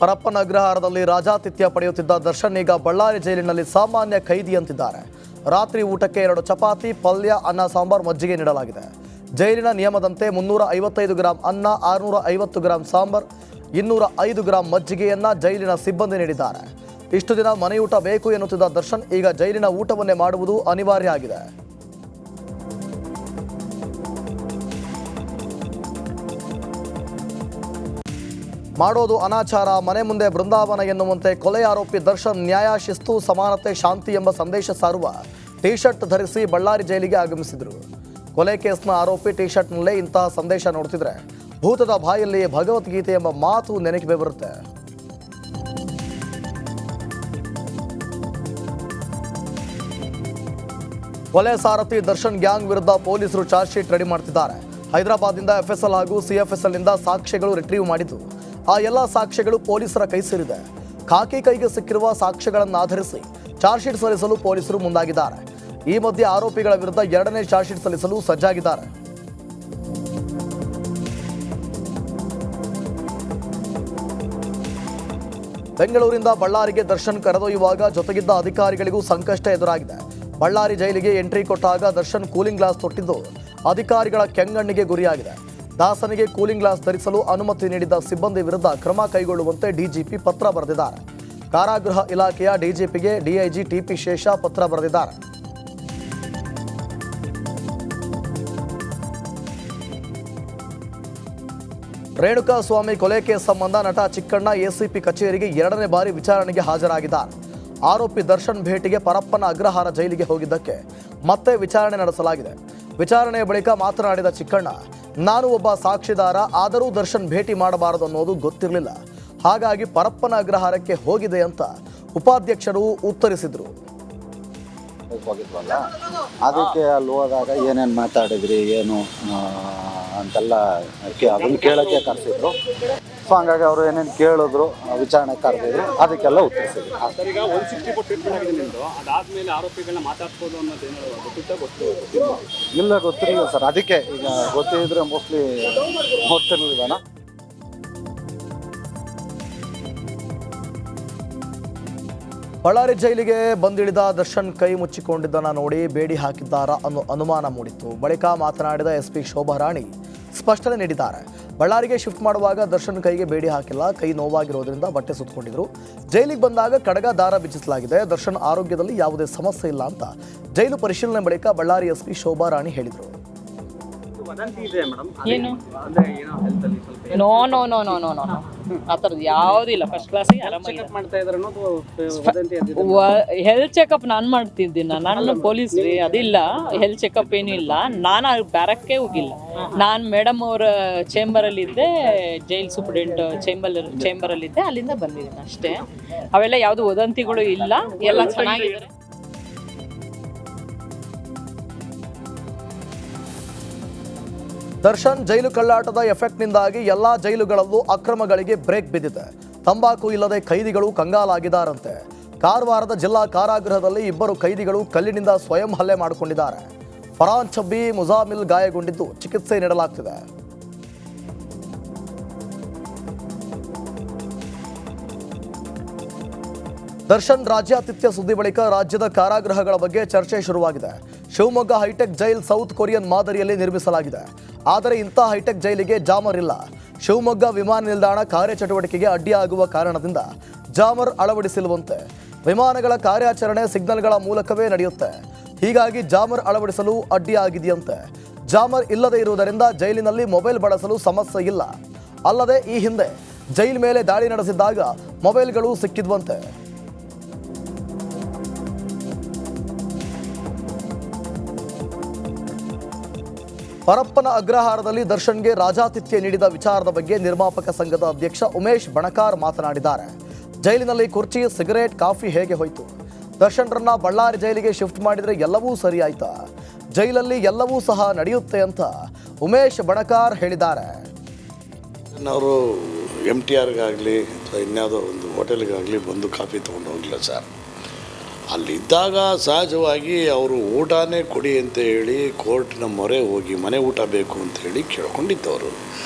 ಪರಪ್ಪನ ಅಗ್ರಹಾರದಲ್ಲಿ ರಾಜಾತಿಥ್ಯ ಪಡೆಯುತ್ತಿದ್ದ ದರ್ಶನ್ ಈಗ ಬಳ್ಳಾರಿ ಜೈಲಿನಲ್ಲಿ ಸಾಮಾನ್ಯ ಖೈದಿಯಂತಿದ್ದಾರೆ. ರಾತ್ರಿ ಊಟಕ್ಕೆ 2 ಚಪಾತಿ, ಪಲ್ಯ, ಅನ್ನ, ಸಾಂಬಾರ್, ಮಜ್ಜಿಗೆ ನೀಡಲಾಗಿದೆ. ಜೈಲಿನ ನಿಯಮದಂತೆ 355 ಗ್ರಾಂ ಅನ್ನ, 650 ಗ್ರಾಂ ಸಾಂಬಾರ್, 205 ಗ್ರಾಂ ಮಜ್ಜಿಗೆಯನ್ನ ಜೈಲಿನ ಸಿಬ್ಬಂದಿ ನೀಡಿದ್ದಾರೆ. ಇಷ್ಟು ದಿನ ಮನೆಯೂಟ ಬೇಕು ಎನ್ನುತ್ತಿದ್ದ ದರ್ಶನ್ ಈಗ ಜೈಲಿನ ಊಟವನ್ನೇ ಮಾಡುವುದು ಅನಿವಾರ್ಯ ಆಗಿದೆ. ಮಾಡೋದು ಅನಾಚಾರ, ಮನೆ ಮುಂದೆ ಬೃಂದಾವನ ಎನ್ನುವಂತೆ ಕೊಲೆ ಆರೋಪಿ ದರ್ಶನ್ ನ್ಯಾಯ, ಶಿಸ್ತು, ಸಮಾನತೆ, ಶಾಂತಿ ಎಂಬ ಸಂದೇಶ ಸಾರುವ ಟಿ ಶರ್ಟ್ ಧರಿಸಿ ಬಳ್ಳಾರಿ ಜೈಲಿಗೆ ಆಗಮಿಸಿದರು. ಕೊಲೆ ಕೇಸ್ನ ಆರೋಪಿ ಟಿ ಶರ್ಟ್ನಲ್ಲೇ ಇಂತಹ ಸಂದೇಶ ನೋಡ್ತಿದ್ರೆ ಭೂತದ ಬಾಯಲ್ಲಿ ಭಗವದ್ಗೀತೆ ಎಂಬ ಮಾತು ನೆನಪಿಗೆ ಬರುತ್ತೆ. ಕೊಲೆ ಸಾರಥಿ ದರ್ಶನ್ ಗ್ಯಾಂಗ್ ವಿರುದ್ಧ ಪೊಲೀಸರು ಚಾರ್ಜ್ ಶೀಟ್ ರೆಡಿ ಮಾಡ್ತಿದ್ದಾರೆ. ಹೈದರಾಬಾದ್ನಿಂದ ಎಫ್ಎಸ್ಎಲ್ ಹಾಗೂ ಸಿಎಫ್ಎಸ್ಎಲ್ನಿಂದ ಸಾಕ್ಷ್ಯಗಳು ರಿಟ್ರೀವ್ ಮಾಡಿದ್ದು ಆ ಎಲ್ಲ ಸಾಕ್ಷ್ಯಗಳು ಪೊಲೀಸರ ಕೈ ಸೇರಿದೆ. ಖಾಕಿ ಕೈಗೆ ಸಿಕ್ಕಿರುವ ಸಾಕ್ಷ್ಯಗಳನ್ನು ಆಧರಿಸಿ ಚಾರ್ಜ್ ಶೀಟ್ ಸಲ್ಲಿಸಲು ಪೊಲೀಸರು ಮುಂದಾಗಿದ್ದಾರೆ. ಈ ಮಧ್ಯೆ ಆರೋಪಿಗಳ ವಿರುದ್ಧ 2ನೇ ಚಾರ್ಜ್ ಶೀಟ್ ಸಲ್ಲಿಸಲು ಸಜ್ಜಾಗಿದ್ದಾರೆ. ಬೆಂಗಳೂರಿಂದ ಬಳ್ಳಾರಿಗೆ ದರ್ಶನ್ ಕರೆದೊಯ್ಯುವಾಗ ಜೊತೆಗಿದ್ದ ಅಧಿಕಾರಿಗಳಿಗೂ ಸಂಕಷ್ಟ ಎದುರಾಗಿದೆ. ಬಳ್ಳಾರಿ ಜೈಲಿಗೆ ಎಂಟ್ರಿ ಕೊಟ್ಟಾಗ ದರ್ಶನ್ ಕೂಲಿಂಗ್ ಗ್ಲಾಸ್ ತೊಟ್ಟಿದ್ದು ಅಧಿಕಾರಿಗಳ ಕೆಂಗಣ್ಣಿಗೆ ಗುರಿಯಾಗಿದೆ. ದಾಸನಿಗೆ ಕೂಲಿಂಗ್ ಗ್ಲಾಸ್ ಧರಿಸಲು ಅನುಮತಿ ನೀಡಿದ್ದ ಸಿಬ್ಬಂದಿ ವಿರುದ್ಧ ಕ್ರಮ ಕೈಗೊಳ್ಳುವಂತೆ ಡಿಜಿಪಿ ಪತ್ರ ಬರೆದಿದ್ದಾರೆ. ಕಾರಾಗೃಹ ಇಲಾಖೆಯ ಡಿಜಿಪಿಗೆ ಡಿಐಜಿ ಟಿಪಿ ಶೇಷ ಪತ್ರ ಬರೆದಿದ್ದಾರೆ. ರೇಣುಕಾ ಸ್ವಾಮಿ ಕೊಲೆ ಕೇಸ್ ಸಂಬಂಧ ನಟ ಚಿಕ್ಕಣ್ಣ ಎಸಿಪಿ ಕಚೇರಿಗೆ 2ನೇ ಬಾರಿ ವಿಚಾರಣೆಗೆ ಹಾಜರಾಗಿದ್ದಾರೆ. ಆರೋಪಿ ದರ್ಶನ್ ಭೇಟಿಗೆ ಪರಪ್ಪನ ಅಗ್ರಹಾರ ಜೈಲಿಗೆ ಹೋಗಿದ್ದಕ್ಕೆ ಮತ್ತೆ ವಿಚಾರಣೆ ನಡೆಸಲಾಗಿದೆ. ವಿಚಾರಣೆಯ ಬಳಿಕ ಮಾತನಾಡಿದ ಚಿಕ್ಕಣ್ಣ, ನಾನು ಒಬ್ಬ ಸಾಕ್ಷಿದಾರ, ಆದರೂ ದರ್ಶನ್ ಭೇಟಿ ಮಾಡಬಾರದು ಅನ್ನೋದು ಗೊತ್ತಿರಲಿಲ್ಲ, ಹಾಗಾಗಿ ಪರಪ್ಪನ ಅಗ್ರಹಾರಕ್ಕೆ ಹೋಗಿದೆ ಅಂತ ಉಪಾಧ್ಯಕ್ಷರು ಉತ್ತರಿಸಿದರು. ಅದಕ್ಕೆ ಅಲ್ಲಿ ಹೋದಾಗ ಏನೇನು ಮಾತಾಡಿದ್ರಿ ಏನು ಅಂತೆಲ್ಲ ಅದನ್ನು ಕೇಳೋಕ್ಕೆ ಕರೆಸಿದ್ರು. ಸೊ ಹಂಗಾಗಿ ಅವರು ಏನೇನು ಕೇಳಿದ್ರು, ವಿಚಾರಣೆ ಕರೆದಿದ್ರು, ಅದಕ್ಕೆಲ್ಲ ಉತ್ತರಿಸಿದ್ರು. ಇಲ್ಲ, ಗೊತ್ತಿರಲಿಲ್ಲ ಸರ್. ಅದಕ್ಕೆ ಈಗ ಗೊತ್ತಿದ್ರೆ ಮೋಸ್ಟ್ಲಿ ಗೊತ್ತಿರಲಿಲ್ಲ. ಬಳ್ಳಾರಿ ಜೈಲಿಗೆ ಬಂದಿಳಿದ ದರ್ಶನ್ ಕೈ ಮುಚ್ಚಿಕೊಂಡಿದ್ದನ್ನು ನೋಡಿ ಬೇಡಿ ಹಾಕಿದ್ದಾರಾ ಅನ್ನೋ ಅನುಮಾನ ಮೂಡಿತ್ತು. ಬಳಿಕ ಮಾತನಾಡಿದ ಎಸ್ಪಿ ಶೋಭಾ ರಾಣಿ ಸ್ಪಷ್ಟನೆ ನೀಡಿದ್ದಾರೆ. ಬಳ್ಳಾರಿಗೆ ಶಿಫ್ಟ್ ಮಾಡುವಾಗ ದರ್ಶನ್ ಕೈಗೆ ಬೇಡಿ ಹಾಕಿಲ್ಲ, ಕೈ ನೋವಾಗಿರೋದ್ರಿಂದ ಬಟ್ಟೆ ಸುತ್ತಕೊಂಡಿದ್ರು. ಜೈಲಿಗೆ ಬಂದಾಗ ಕಡಗ ದಾರ ಬಿಚ್ಚಿಸಲಾಗಿದೆ. ದರ್ಶನ್ ಆರೋಗ್ಯದಲ್ಲಿ ಯಾವುದೇ ಸಮಸ್ಯೆ ಇಲ್ಲ ಅಂತ ಜೈಲು ಪರಿಶೀಲನೆ ಬಳಿಕ ಬಳ್ಳಾರಿ ಎಸ್ಪಿ ಶೋಭಾ ರಾಣಿ ಹೇಳಿದರು. No no no no no no ಆ ಥರದ್ದು ಯಾವುದಿಲ್ಲ. ಫಸ್ಟ್ ಕ್ಲಾಸಿಗೆ ಹೆಲ್ತ್ ಚೆಕಪ್ ನಾನು ಮಾಡ್ತಿದ್ದೀನಿ. ನಾನು ಪೊಲೀಸ್ ರೀ, ಅದಿಲ್ಲ. ಹೆಲ್ತ್ ಚೆಕಪ್ ಏನೂ ಇಲ್ಲ. ನಾನು ಬ್ಯಾರಕ್ಕೆ ಹೋಗಿಲ್ಲ. ನಾನು ಮೇಡಮ್ ಅವರ ಚೇಂಬರಲ್ಲಿದ್ದೆ, ಜೈಲ್ ಸೂಪ್ರಿಡೆಂಟ್ ಚೇಂಬರಲ್ಲಿದ್ದೆ, ಅಲ್ಲಿಂದ ಬಂದಿದ್ದೀನಿ ಅಷ್ಟೇ. ಅವೆಲ್ಲ ಯಾವುದು ವದಂತಿಗಳು ಇಲ್ಲ, ಎಲ್ಲ ಚೆನ್ನಾಗಿದ್ದಾರೆ. ದರ್ಶನ್ ಜೈಲು ಕಳ್ಳಾಟದ ಎಫೆಕ್ಟ್ನಿಂದಾಗಿ ಎಲ್ಲಾ ಜೈಲುಗಳಲ್ಲೂ ಅಕ್ರಮಗಳಿಗೆ ಬ್ರೇಕ್ ಬಿದ್ದಿದೆ. ತಂಬಾಕು ಇಲ್ಲದೆ ಖೈದಿಗಳು ಕಂಗಾಲಾಗಿದ್ದಾರಂತೆ. ಕಾರವಾರದ ಜಿಲ್ಲಾ ಕಾರಾಗೃಹದಲ್ಲಿ 2 ಖೈದಿಗಳು ಕಲ್ಲಿನಿಂದ ಸ್ವಯಂ ಹಲ್ಲೆ ಮಾಡಿಕೊಂಡಿದ್ದಾರೆ. ಫರಾನ್ ಛಬ್ಬಿ, ಮುಜಾಮಿಲ್ ಗಾಯಗೊಂಡಿದ್ದು ಚಿಕಿತ್ಸೆ ನೀಡಲಾಗ್ತಿದೆ. ದರ್ಶನ್ ರಾಜ್ಯಾತಿಥ್ಯ ಸುದ್ದಿ ಬಳಿಕ ರಾಜ್ಯದ ಕಾರಾಗೃಹಗಳ ಬಗ್ಗೆ ಚರ್ಚೆ ಶುರುವಾಗಿದೆ. Shivamogga hi tech jail South Korean ಮಾದರಿಯಲ್ಲಿ ನಿರ್ಮಿಸಲಾಗಿದೆ. ಆದರೆ ಇಂಥ ಹೈಟೆಕ್ ಜೈಲಿಗೆ ಜಾಮರ್ ಇಲ್ಲ. ಶಿವಮೊಗ್ಗ ವಿಮಾನ ನಿಲ್ದಾಣ ಕಾರ್ಯಚಟುವಟಿಕೆಗೆ ಅಡ್ಡಿಯಾಗುವ ಕಾರಣದಿಂದ ಜಾಮರ್ ಅಳವಡಿಸಿರುವಂತೆ ವಿಮಾನಗಳ ಕಾರ್ಯಾಚರಣೆ ಸಿಗ್ನಲ್ಗಳ ಮೂಲಕವೇ ನಡೆಯುತ್ತೆ. ಹೀಗಾಗಿ ಜಾಮರ್ ಅಳವಡಿಸಲು ಅಡ್ಡಿಯಾಗಿದೆಯಂತೆ. ಜಾಮರ್ ಇಲ್ಲದೆ ಇರುವುದರಿಂದ ಜೈಲಿನಲ್ಲಿ ಮೊಬೈಲ್ ಬಳಸಲು ಸಮಸ್ಯೆ ಇಲ್ಲ. ಅಲ್ಲದೆ ಈ ಹಿಂದೆ ಜೈಲ್ ಮೇಲೆ ದಾಳಿ ನಡೆಸಿದ್ದಾಗ ಮೊಬೈಲ್ಗಳು ಸಿಕ್ಕಿದ್ವಂತೆ. ಪರಪ್ಪನ ಅಗ್ರಹಾರದಲ್ಲಿ ದರ್ಶನ್ಗೆ ರಾಜಾತಿಥ್ಯ ನೀಡಿದ ವಿಚಾರದ ಬಗ್ಗೆ ನಿರ್ಮಾಪಕ ಸಂಘದ ಅಧ್ಯಕ್ಷ ಉಮೇಶ್ ಬಣಕಾರ್ ಮಾತನಾಡಿದ್ದಾರೆ. ಜೈಲಿನಲ್ಲಿ ಕುರ್ಚಿ, ಸಿಗರೇಟ್, ಕಾಫಿ ಹೇಗೆ ಹೋಯಿತು? ದರ್ಶನ್ರನ್ನ ಬಳ್ಳಾರಿ ಜೈಲಿಗೆ ಶಿಫ್ಟ್ ಮಾಡಿದರೆ ಎಲ್ಲವೂ ಸರಿ ಆಯ್ತಾ? ಜೈಲಲ್ಲಿ ಎಲ್ಲವೂ ಸಹ ನಡೆಯುತ್ತೆ ಅಂತ ಉಮೇಶ್ ಬಣಕಾರ್ ಹೇಳಿದ್ದಾರೆ. ಅವರು MTRಗಾಗಲಿ ಅಥವಾ ಇನ್ಯಾವುದೋ ಒಂದು ಹೋಟೆಲ್ಗಾಗಲಿ ಬಂದು ಕಾಫಿ ತೊಗೊಂಡು ಹೋಗಲಿಲ್ಲ ಸರ್. ಅಲ್ಲಿದ್ದಾಗ ಸಹಜವಾಗಿ ಅವರು ಊಟನೇ ಕೊಡಿ ಅಂತ ಹೇಳಿ ಕೋರ್ಟ್ನ ಮೊರೆ ಹೋಗಿ ಮನೆ ಊಟ ಬೇಕು ಅಂತ ಹೇಳಿ ಕೇಳ್ಕೊಂಡಿದ್ದವರು.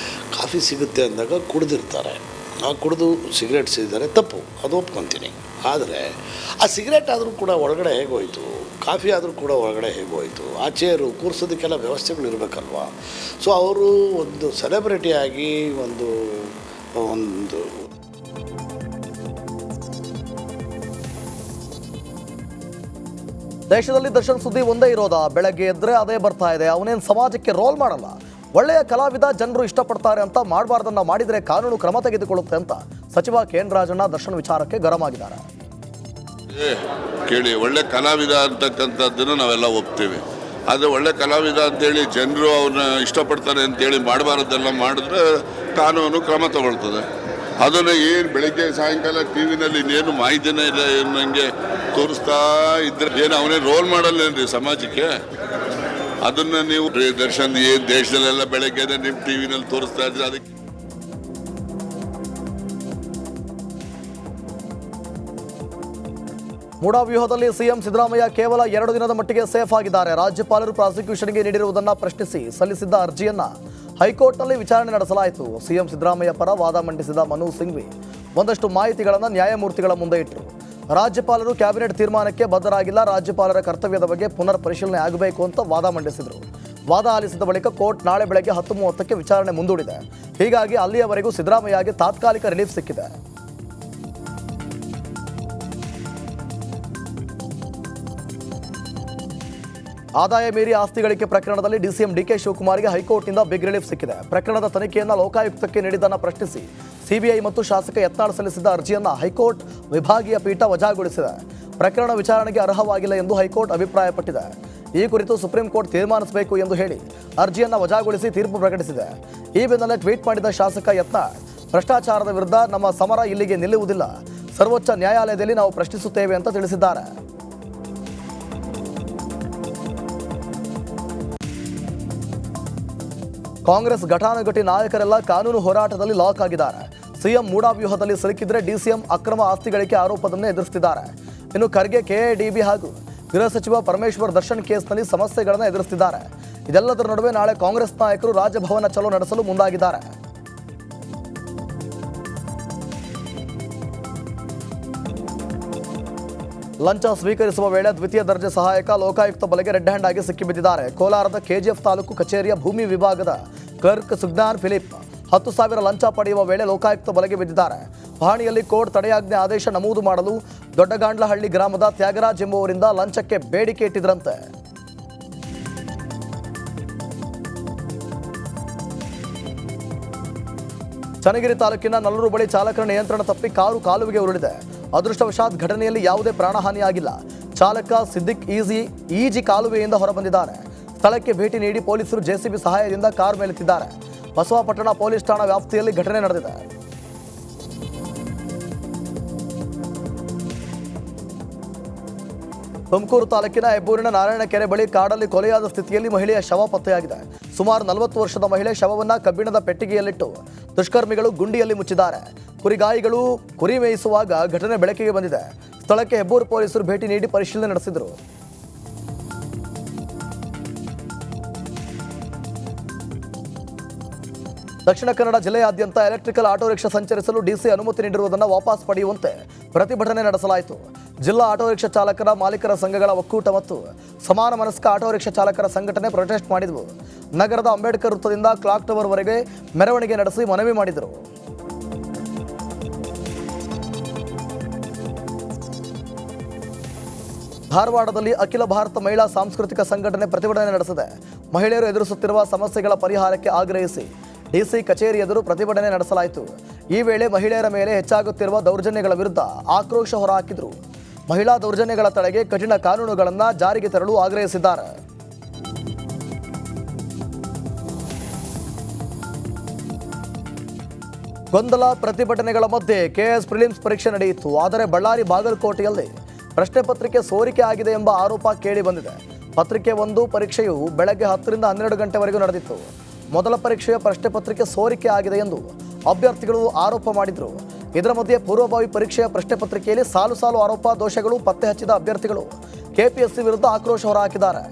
ಕಾಫಿ ಸಿಗುತ್ತೆ ಅಂದಾಗ ಕುಡಿದಿರ್ತಾರೆ. ಕುಡಿದು ಸಿಗರೇಟ್ ಸೇದಿದ್ದಾರೆ ತಪ್ಪು, ಅದು ಒಪ್ಕೊತೀನಿ. ಆದರೆ ಆ ಸಿಗರೇಟ್ ಆದರೂ ಕೂಡ ಒಳಗಡೆ ಹೇಗೋಯಿತು, ಕಾಫಿ ಆದರೂ ಕೂಡ ಒಳಗಡೆ ಹೇಗೋಯಿತು, ಆ ಚೇರು ಕೂರಿಸೋದಕ್ಕೆಲ್ಲ ವ್ಯವಸ್ಥೆಗಳು ಇರಬೇಕಲ್ವ. ಸೊ ಅವರು ಒಂದು ಸೆಲೆಬ್ರಿಟಿಯಾಗಿ ಒಂದು ದೇಶದಲ್ಲಿ ದರ್ಶನ್ ಸುದ್ದಿ ಒಂದೇ ಇರೋದಾ? ಬೆಳಗ್ಗೆ ಎದ್ರೆ ಅದೇ ಬರ್ತಾ ಇದೆ. ಅವನೇನು ಸಮಾಜಕ್ಕೆ ರೋಲ್ ಮಾಡಲ್ಲ. ಒಳ್ಳೆಯ ಕಲಾವಿದ, ಜನರು ಇಷ್ಟಪಡ್ತಾರೆ ಅಂತ ಮಾಡಬಾರ್ದನ್ನ ಮಾಡಿದರೆ ಕಾನೂನು ಕ್ರಮ ತೆಗೆದುಕೊಳ್ಳುತ್ತೆ ಅಂತ ಸಚಿವ ಕೆ.ಎನ್. ರಾಜಣ್ಣ ದರ್ಶನ್ ವಿಚಾರಕ್ಕೆ ಗರಂ ಆಗಿದ್ದಾರೆ. ಕೇಳಿ, ಒಳ್ಳೆ ಕಲಾವಿದ ಅಂತಕ್ಕಂಥದ್ದನ್ನು ನಾವೆಲ್ಲ ಒಪ್ತೀವಿ. ಆದರೆ ಒಳ್ಳೆ ಕಲಾವಿದ ಅಂತೇಳಿ ಜನರು ಅವ್ರನ್ನ ಇಷ್ಟಪಡ್ತಾರೆ ಅಂತೇಳಿ ಮಾಡಬಾರ್ದೆಲ್ಲ ಮಾಡಿದ್ರೆ ಕಾನೂನು ಕ್ರಮ ತಗೊಳ್ತದೆ. ಅದನ್ನು ಏನು ಬೆಳಗ್ಗೆ ಸಾಯಂಕಾಲ ಟಿ ವಿನಲ್ಲಿ ಇನ್ನೇನು ಮಾಹಿತಿನೇ ಇಲ್ಲ, ಏನು ನನಗೆ ತೋರಿಸ್ತಾ ಇದ್ರೆ ಏನು ಅವನೇ ರೋಲ್ ಮಾಡಲ್ಲೇನ್ರಿ ಸಮಾಜಕ್ಕೆ? ಅದನ್ನು ನೀವು ದರ್ಶನ್ ಏನು ದೇಶದಲ್ಲೆಲ್ಲ ಬೆಳಗ್ಗೆ ನಿಮ್ಮ ಟಿ ವಿನಲ್ಲಿ ತೋರಿಸ್ತಾ ಇದ್ರೆ ಅದಕ್ಕೆ ಮೂಡಾ ವ್ಯೂಹದಲ್ಲಿ ಸಿಎಂ ಸಿದ್ದರಾಮಯ್ಯ ಕೇವಲ 2 ದಿನದ ಮಟ್ಟಿಗೆ ಸೇಫ್ ಆಗಿದ್ದಾರೆ. ರಾಜ್ಯಪಾಲರು ಪ್ರಾಸಿಕ್ಯೂಷನ್ಗೆ ನೀಡಿರುವುದನ್ನು ಪ್ರಶ್ನಿಸಿ ಸಲ್ಲಿಸಿದ್ದ ಅರ್ಜಿಯನ್ನ ಹೈಕೋರ್ಟ್ನಲ್ಲಿ ವಿಚಾರಣೆ ನಡೆಸಲಾಯಿತು. ಸಿಎಂ ಸಿದ್ದರಾಮಯ್ಯ ಪರ ವಾದ ಮಂಡಿಸಿದ ಮನು ಸಿಂಘ್ವಿ ಒಂದಷ್ಟು ಮಾಹಿತಿಗಳನ್ನು ನ್ಯಾಯಮೂರ್ತಿಗಳ ಮುಂದೆ ಇಟ್ಟರು. ರಾಜ್ಯಪಾಲರು ಕ್ಯಾಬಿನೆಟ್ ತೀರ್ಮಾನಕ್ಕೆ ಬದ್ಧರಾಗಿಲ್ಲ, ರಾಜ್ಯಪಾಲರ ಕರ್ತವ್ಯದ ಬಗ್ಗೆ ಪುನರ್ ಪರಿಶೀಲನೆ ಆಗಬೇಕು ಅಂತ ವಾದ ಮಂಡಿಸಿದರು. ವಾದ ಆಲಿಸಿದ ಬಳಿಕ ಕೋರ್ಟ್ ನಾಳೆ ಬೆಳಗ್ಗೆ 10:30ಕ್ಕೆ ವಿಚಾರಣೆ ಮುಂದೂಡಿದೆ. ಹೀಗಾಗಿ ಅಲ್ಲಿಯವರೆಗೂ ಸಿದ್ದರಾಮಯ್ಯಗೆ ತಾತ್ಕಾಲಿಕ ರಿಲೀಫ್ ಸಿಕ್ಕಿದೆ. ಆದಾಯ ಮೀರಿ ಆಸ್ತಿ ಗಳಿಕೆ ಪ್ರಕರಣದಲ್ಲಿ ಡಿಸಿಎಂ ಡಿಕೆ ಶಿವಕುಮಾರ್ಗೆ ಹೈಕೋರ್ಟ್ನಿಂದ ಬಿಗ್ ರಿಲೀಫ್ ಸಿಕ್ಕಿದೆ. ಪ್ರಕರಣದ ತನಿಖೆಯನ್ನು ಲೋಕಾಯುಕ್ತಕ್ಕೆ ನೀಡಿದ್ದನ್ನು ಪ್ರಶ್ನಿಸಿ ಸಿಬಿಐ ಮತ್ತು ಶಾಸಕ ಯತ್ನಾಳ್ ಸಲ್ಲಿಸಿದ್ದ ಅರ್ಜಿಯನ್ನು ಹೈಕೋರ್ಟ್ ವಿಭಾಗೀಯ ಪೀಠ ವಜಾಗೊಳಿಸಿದೆ. ಪ್ರಕರಣ ವಿಚಾರಣೆಗೆ ಅರ್ಹವಾಗಿಲ್ಲ ಎಂದು ಹೈಕೋರ್ಟ್ ಅಭಿಪ್ರಾಯಪಟ್ಟಿದೆ. ಈ ಕುರಿತು ಸುಪ್ರೀಂ ಕೋರ್ಟ್ ತೀರ್ಮಾನಿಸಬೇಕು ಎಂದು ಹೇಳಿ ಅರ್ಜಿಯನ್ನು ವಜಾಗೊಳಿಸಿ ತೀರ್ಪು ಪ್ರಕಟಿಸಿದೆ. ಈ ಬೆನ್ನಲ್ಲೇ ಟ್ವೀಟ್ ಮಾಡಿದ ಶಾಸಕ ಯತ್ನಾಳ್, ಭ್ರಷ್ಟಾಚಾರದ ವಿರುದ್ಧ ನಮ್ಮ ಸಮರ ಇಲ್ಲಿಗೆ ನಿಲ್ಲುವುದಿಲ್ಲ, ಸರ್ವೋಚ್ಚ ನ್ಯಾಯಾಲಯದಲ್ಲಿ ನಾವು ಪ್ರಶ್ನಿಸುತ್ತೇವೆ ಅಂತ ತಿಳಿಸಿದ್ದಾರೆ. ಕಾಂಗ್ರೆಸ್ ಘಟಾನುಘಟಿ ನಾಯಕರೆಲ್ಲ ಕಾನೂನು ಹೋರಾಟದಲ್ಲಿ ಲಾಕ್ ಆಗಿದ್ದಾರೆ. ಸಿಎಂ ಮೂಡಾ ವ್ಯೂಹದಲ್ಲಿ ಸಿಲುಕಿದ್ರೆ ಡಿಸಿಎಂ ಅಕ್ರಮ ಆಸ್ತಿ ಗಳಿಕೆ ಆರೋಪದನ್ನೇ ಎದುರಿಸುತ್ತಿದ್ದಾರೆ. ಇನ್ನು ಖರ್ಗೆ ಕೆಎಡಿಬಿ ಹಾಗೂ ಗೃಹ ಸಚಿವ ಪರಮೇಶ್ವರ್ ದರ್ಶನ್ ಕೇಸ್ನಲ್ಲಿ ಸಮಸ್ಯೆಗಳನ್ನು ಎದುರಿಸುತ್ತಿದ್ದಾರೆ. ಇದೆಲ್ಲದರ ನಡುವೆ ನಾಳೆ ಕಾಂಗ್ರೆಸ್ ನಾಯಕರು ರಾಜಭವನ ಚಲೋ ನಡೆಸಲು ಮುಂದಾಗಿದ್ದಾರೆ. ಲಂಚ ಸ್ವೀಕರಿಸುವ ವೇಳೆ ದ್ವಿತೀಯ ದರ್ಜೆ ಸಹಾಯಕ ಲೋಕಾಯುಕ್ತ ಬಲೆಗೆ ರೆಡ್ ಹ್ಯಾಂಡ್ ಆಗಿ ಸಿಕ್ಕಿಬಿದ್ದಿದ್ದಾರೆ. ಕೋಲಾರದ ಕೆಜಿಎಫ್ ತಾಲೂಕು ಕಚೇರಿಯ ಭೂಮಿ ವಿಭಾಗದ ಕ್ಲರ್ಕ್ ಸುಜ್ಞಾನ್ ಫಿಲಿಪ್ 10,000 ಲಂಚ ಪಡೆಯುವ ವೇಳೆ ಲೋಕಾಯುಕ್ತ ಬಲೆಗೆ ಬಿದ್ದಿದ್ದಾರೆ. ಪಹಣಿಯಲ್ಲಿ ಕೋರ್ಟ್ ತಡೆಯಾಜ್ಞೆ ಆದೇಶ ನಮೂದು ಮಾಡಲು ದೊಡ್ಡಗಾಂಡ್ಲಹಳ್ಳಿ ಗ್ರಾಮದ ತ್ಯಾಗರಾಜ್ ಎಂಬುವರಿಂದ ಲಂಚಕ್ಕೆ ಬೇಡಿಕೆ ಇಟ್ಟಿದ್ರಂತೆ. ಚನ್ನಗಿರಿ ತಾಲೂಕಿನ ನಲ್ಲೂರು ಬಳಿ ಚಾಲಕನ ನಿಯಂತ್ರಣ ತಪ್ಪಿ ಕಾರು ಕಾಲುವೆಗೆ ಉರುಳಿದೆ. ಅದೃಷ್ಟವಶಾತ್ ಘಟನೆಯಲ್ಲಿ ಯಾವುದೇ ಪ್ರಾಣಹಾನಿಯಾಗಿಲ್ಲ. ಚಾಲಕ ಸಿದ್ದಿಕ್ ಈಜಿ ಕಾಲುವೆಯಿಂದ ಹೊರಬಂದಿದ್ದಾನೆ. ಸ್ಥಳಕ್ಕೆ ಭೇಟಿ ನೀಡಿ ಪೊಲೀಸರು ಜೆಸಿಬಿ ಸಹಾಯದಿಂದ ಕಾರ್ ಮೇಲೆತ್ತಿದ್ದಾರೆ. ಬಸವಾಪಟ್ಟಣ ಪೊಲೀಸ್ ಠಾಣಾ ವ್ಯಾಪ್ತಿಯಲ್ಲಿ ಘಟನೆ ನಡೆದಿದೆ. ತುಮಕೂರು ತಾಲೂಕಿನ ಹೆಬ್ಬೂರಿನ ನಾರಾಯಣ ಕೆರೆ ಬಳಿ ಕಾಡಲ್ಲಿ ಕೊಲೆಯಾದ ಸ್ಥಿತಿಯಲ್ಲಿ ಮಹಿಳೆಯ ಶವ ಪತ್ತೆಯಾಗಿದೆ. ಸುಮಾರು 40 ವರ್ಷದ ಮಹಿಳೆ ಶವವನ್ನು ಕಬ್ಬಿಣದ ಪೆಟ್ಟಿಗೆಯಲ್ಲಿಟ್ಟು ದುಷ್ಕರ್ಮಿಗಳು ಗುಂಡಿಯಲ್ಲಿ ಮುಚ್ಚಿದ್ದಾರೆ. ಕುರಿಗಾಯಿಗಳು ಕುರಿ ಮೇಯಿಸುವಾಗ ಘಟನೆ ಬೆಳಕಿಗೆ ಬಂದಿದೆ. ಸ್ಥಳಕ್ಕೆ ಹೆಬ್ಬೂರು ಪೊಲೀಸರು ಭೇಟಿ ನೀಡಿ ಪರಿಶೀಲನೆ ನಡೆಸಿದರು. ದಕ್ಷಿಣ ಕನ್ನಡ ಜಿಲ್ಲೆಯಾದ್ಯಂತ ಎಲೆಕ್ಟ್ರಿಕಲ್ ಆಟೋ ರಿಕ್ಷಾ ಸಂಚರಿಸಲು ಡಿಸಿ ಅನುಮತಿ ನೀಡಿರುವುದನ್ನು ವಾಪಸ್ ಪಡೆಯುವಂತೆ ಪ್ರತಿಭಟನೆ ನಡೆಸಲಾಯಿತು. ಜಿಲ್ಲಾ ಆಟೋ ರಿಕ್ಷಾ ಚಾಲಕರ ಮಾಲೀಕರ ಸಂಘಗಳ ಒಕ್ಕೂಟ ಮತ್ತು ಸಮಾನ ಮನಸ್ಕ ಆಟೋ ರಿಕ್ಷಾ ಚಾಲಕರ ಸಂಘಟನೆ ಪ್ರೊಟೆಸ್ಟ್ ಮಾಡಿದವು. ನಗರದ ಅಂಬೇಡ್ಕರ್ ವೃತ್ತದಿಂದ ಕ್ಲಾಕ್ ಟವರ್ ವರೆಗೆ ಮೆರವಣಿಗೆ ನಡೆಸಿ ಮನವಿ ಮಾಡಿದರು. ಧಾರವಾಡದಲ್ಲಿ ಅಖಿಲ ಭಾರತ ಮಹಿಳಾ ಸಾಂಸ್ಕೃತಿಕ ಸಂಘಟನೆ ಪ್ರತಿಭಟನೆ ನಡೆಸಿದೆ. ಮಹಿಳೆಯರು ಎದುರಿಸುತ್ತಿರುವ ಸಮಸ್ಯೆಗಳ ಪರಿಹಾರಕ್ಕೆ ಆಗ್ರಹಿಸಿ ಡಿಸಿ ಕಚೇರಿ ಎದುರು ಪ್ರತಿಭಟನೆ ನಡೆಸಲಾಯಿತು. ಈ ವೇಳೆ ಮಹಿಳೆಯರ ಮೇಲೆ ಹೆಚ್ಚಾಗುತ್ತಿರುವ ದೌರ್ಜನ್ಯಗಳ ವಿರುದ್ಧ ಆಕ್ರೋಶ ಹೊರಹಾಕಿದರು. ಮಹಿಳಾ ದೌರ್ಜನ್ಯಗಳ ತಡೆಗೆ ಕಠಿಣ ಕಾನೂನುಗಳನ್ನು ಜಾರಿಗೆ ತರಲು ಆಗ್ರಹಿಸಿದ್ದಾರೆ. ಗೊಂದಲ ಪ್ರತಿಭಟನೆಗಳ ಮಧ್ಯೆ ಕೆಎಸ್ ಪ್ರಿಲಿಮ್ಸ್ ಪರೀಕ್ಷೆ ನಡೆಯಿತು. ಆದರೆ ಬಳ್ಳಾರಿ ಬಾಗಲಕೋಟೆಯಲ್ಲಿ ಪ್ರಶ್ನೆ ಪತ್ರಿಕೆ ಸೋರಿಕೆ ಆಗಿದೆ ಎಂಬ ಆರೋಪ ಕೇಳಿ ಬಂದಿದೆ. ಪತ್ರಿಕೆ 1 ಪರೀಕ್ಷೆಯು ಬೆಳಗ್ಗೆ 10 ರಿಂದ 12 ಗಂಟೆವರೆಗೂ ನಡೆದಿತ್ತು. ಮೊದಲ ಪರೀಕ್ಷೆಯ ಪ್ರಶ್ನೆ ಪತ್ರಿಕೆ ಸೋರಿಕೆ ಆಗಿದೆ ಎಂದು ಅಭ್ಯರ್ಥಿಗಳು ಆರೋಪ ಮಾಡಿದರು. ಇದರ ಮಧ್ಯೆ ಪೂರ್ವಭಾವಿ ಪರೀಕ್ಷೆಯ ಪ್ರಶ್ನೆ ಪತ್ರಿಕೆಯಲ್ಲಿ ಸಾಲು ಆರೋಪ ದೋಷಗಳು ಪತ್ತೆ ಹಚ್ಚಿದ ಅಭ್ಯರ್ಥಿಗಳು ಕೆಪಿಎಸ್ಸಿ ವಿರುದ್ಧ ಆಕ್ರೋಶ ಹೊರಹಾಕಿದ್ದಾರೆ.